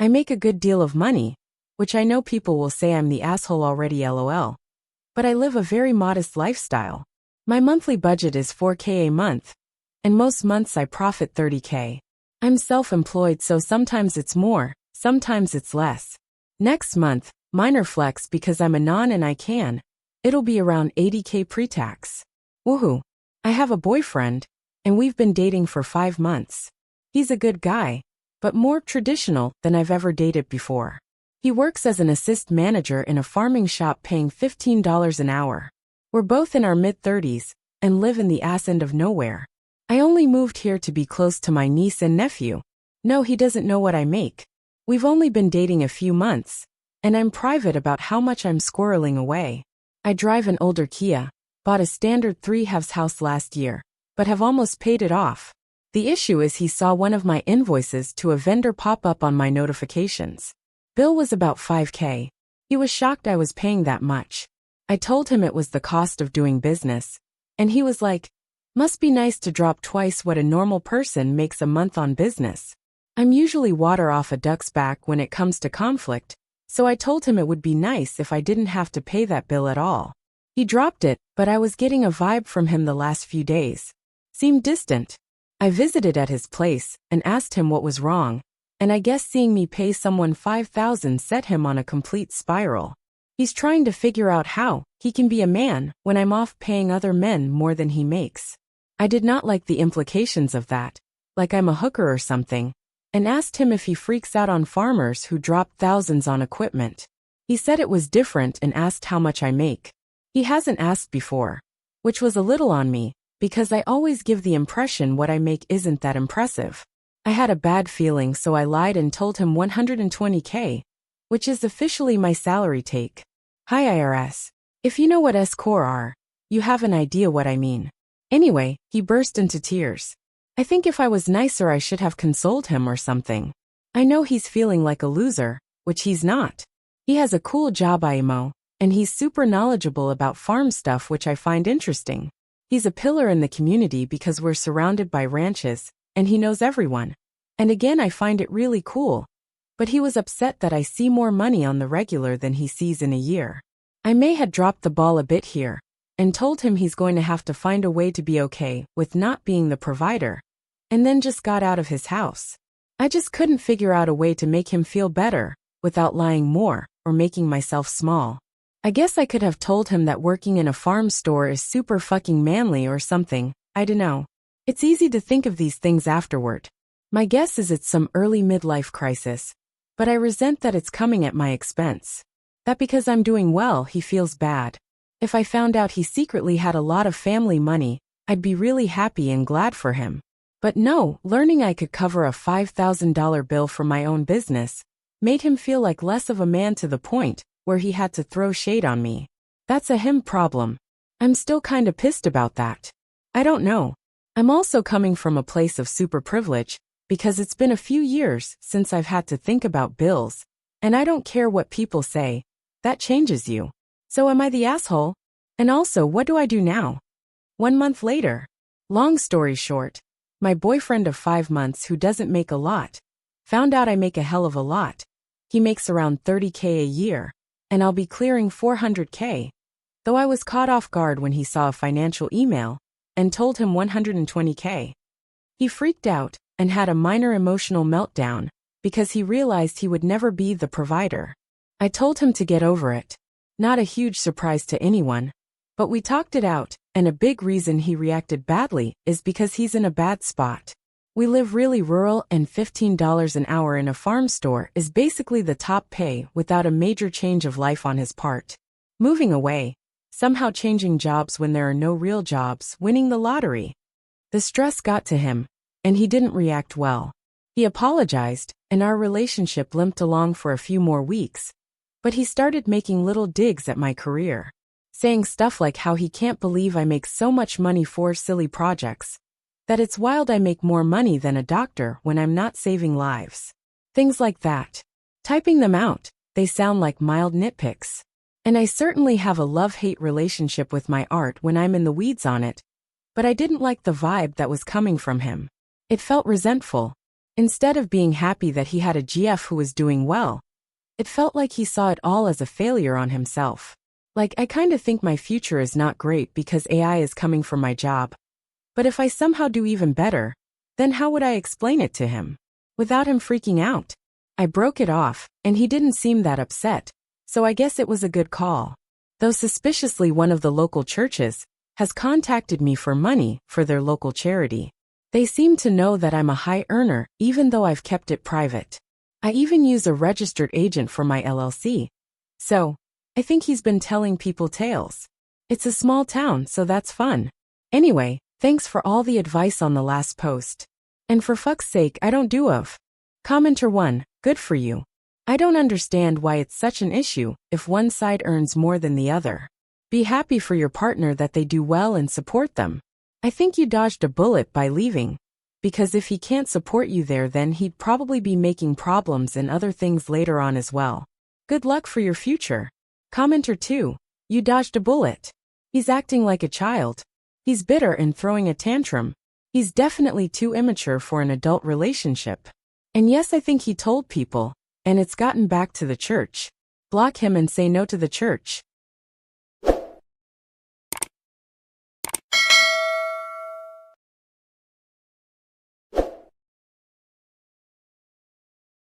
I make a good deal of money, which I know people will say I'm the asshole already lol. But I live a very modest lifestyle. My monthly budget is 4K a month, and most months I profit 30K. I'm self-employed, so sometimes it's more, sometimes it's less. Next month, minor flex because I'm a non and it'll be around 80K pre-tax. Woohoo! I have a boyfriend, and we've been dating for 5 months. He's a good guy, but more traditional than I've ever dated before. He works as an assist manager in a farming shop paying $15 an hour. We're both in our mid-30s and live in the ass end of nowhere. I only moved here to be close to my niece and nephew. No, he doesn't know what I make. We've only been dating a few months, and I'm private about how much I'm squirreling away. I drive an older Kia, bought a standard 3/2 house last year, but have almost paid it off. The issue is he saw one of my invoices to a vendor pop up on my notifications. Bill was about 5K. He was shocked I was paying that much. I told him it was the cost of doing business, and he was like, must be nice to drop twice what a normal person makes a month on business. I'm usually water off a duck's back when it comes to conflict, so I told him it would be nice if I didn't have to pay that bill at all. He dropped it, but I was getting a vibe from him the last few days. Seemed distant. I visited at his place and asked him what was wrong, and I guess seeing me pay someone $5,000 set him on a complete spiral. He's trying to figure out how he can be a man when I'm off paying other men more than he makes. I did not like the implications of that, like I'm a hooker or something, and asked him if he freaks out on farmers who drop thousands on equipment. He said it was different and asked how much I make. He hasn't asked before, which was a little on me, because I always give the impression what I make isn't that impressive. I had a bad feeling, so I lied and told him 120K, which is officially my salary take. Hi IRS. If you know what S-Corps are, you have an idea what I mean. Anyway, he burst into tears. I think if I was nicer I should have consoled him or something. I know he's feeling like a loser, which he's not. He has a cool job IMO, and he's super knowledgeable about farm stuff, which I find interesting. He's a pillar in the community because we're surrounded by ranches, and he knows everyone. And again, I find it really cool. But he was upset that I see more money on the regular than he sees in a year. I may have dropped the ball a bit here, and told him he's going to have to find a way to be okay with not being the provider, and then just got out of his house. I just couldn't figure out a way to make him feel better, without lying more, or making myself small. I guess I could have told him that working in a farm store is super fucking manly or something, I dunno. It's easy to think of these things afterward. My guess is it's some early midlife crisis, but I resent that it's coming at my expense. That because I'm doing well he feels bad. If I found out he secretly had a lot of family money, I'd be really happy and glad for him. But no, learning I could cover a $5,000 bill from my own business made him feel like less of a man to the point where he had to throw shade on me. That's a him problem. I'm still kinda pissed about that. I don't know. I'm also coming from a place of super privilege, because it's been a few years since I've had to think about bills, and I don't care what people say, that changes you. So am I the asshole? And also, what do I do now? 1 month later. Long story short, my boyfriend of 5 months who doesn't make a lot, found out I make a hell of a lot. He makes around 30K a year, and I'll be clearing 400K. Though I was caught off guard when he saw a financial email, and told him 120K. He freaked out, and had a minor emotional meltdown, because he realized he would never be the provider. I told him to get over it. Not a huge surprise to anyone, but we talked it out, and a big reason he reacted badly is because he's in a bad spot. We live really rural, and $15 an hour in a farm store is basically the top pay without a major change of life on his part. Moving away, somehow changing jobs when there are no real jobs, winning the lottery. The stress got to him, and he didn't react well. He apologized, and our relationship limped along for a few more weeks, but he started making little digs at my career, saying stuff like how he can't believe I make so much money for silly projects, that it's wild I make more money than a doctor when I'm not saving lives. Things like that. Typing them out, they sound like mild nitpicks. And I certainly have a love-hate relationship with my art when I'm in the weeds on it, but I didn't like the vibe that was coming from him. It felt resentful. Instead of being happy that he had a GF who was doing well, it felt like he saw it all as a failure on himself. Like, I kinda think my future is not great because AI is coming for my job. But if I somehow do even better, then how would I explain it to him without him freaking out? I broke it off, and he didn't seem that upset, so I guess it was a good call. Though suspiciously, one of the local churches has contacted me for money for their local charity. They seem to know that I'm a high earner, even though I've kept it private. I even use a registered agent for my LLC. So, I think he's been telling people tales. It's a small town, so that's fun. Anyway, thanks for all the advice on the last post. And for fuck's sake, I don't do of. Commenter 1, good for you. I don't understand why it's such an issue if one side earns more than the other. Be happy for your partner that they do well and support them. I think you dodged a bullet by leaving, because if he can't support you there, then he'd probably be making problems and other things later on as well. Good luck for your future. Commenter 2, you dodged a bullet. He's acting like a child. He's bitter and throwing a tantrum. He's definitely too immature for an adult relationship. And yes, I think he told people, and it's gotten back to the church. Block him and say no to the church.